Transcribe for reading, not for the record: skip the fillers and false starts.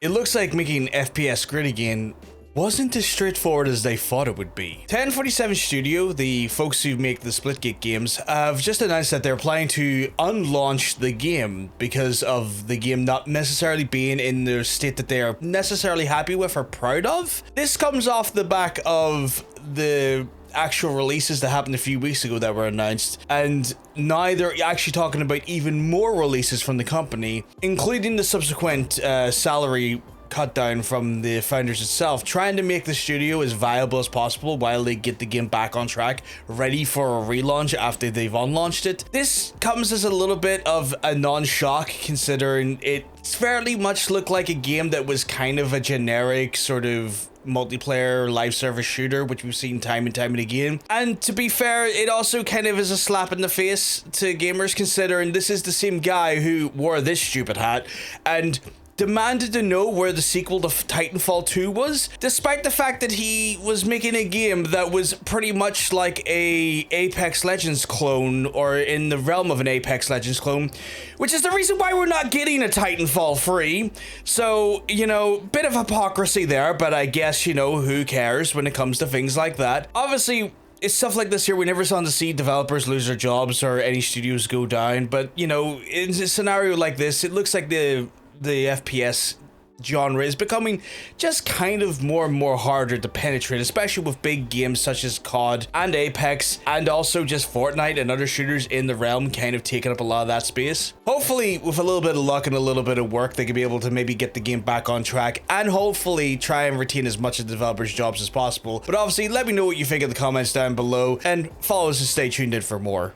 It looks like making FPS great again wasn't as straightforward as they thought it would be. 1047 Studio, the folks who make the Splitgate games, have just announced that they're planning to unlaunch the game because of the game not necessarily being in the state that they are necessarily happy with or proud of. This comes off the back of the actual releases that happened a few weeks ago that were announced, and now they're actually talking about even more releases from the company, including the subsequent salary cut down from the founders itself, trying to make the studio as viable as possible while they get the game back on track, ready for a relaunch after they've unlaunched it. This comes as a little bit of a non-shock, considering it fairly much looked like a game that was kind of a generic sort of multiplayer live service shooter, which we've seen time and time and again. And to be fair, it also kind of is a slap in the face to gamers, considering this is the same guy who wore this stupid hat and demanded to know where the sequel to Titanfall 2 was, despite the fact that he was making a game that was pretty much like a Apex Legends clone, or in the realm of an Apex Legends clone, which is the reason why we're not getting a Titanfall 3. So, you know, bit of hypocrisy there, but I guess, you know, who cares when it comes to things like that. Obviously, it's stuff like this here we never saw to see developers lose their jobs or any studios go down, but, you know, in a scenario like this, it looks like the FPS genre is becoming just kind of more and more harder to penetrate, especially with big games such as COD and Apex, and also just Fortnite and other shooters in the realm kind of taking up a lot of that space. Hopefully, with a little bit of luck and a little bit of work, they could be able to maybe get the game back on track and hopefully try and retain as much of the developers' jobs as possible. But obviously, let me know what you think in the comments down below and follow us to stay tuned in for more.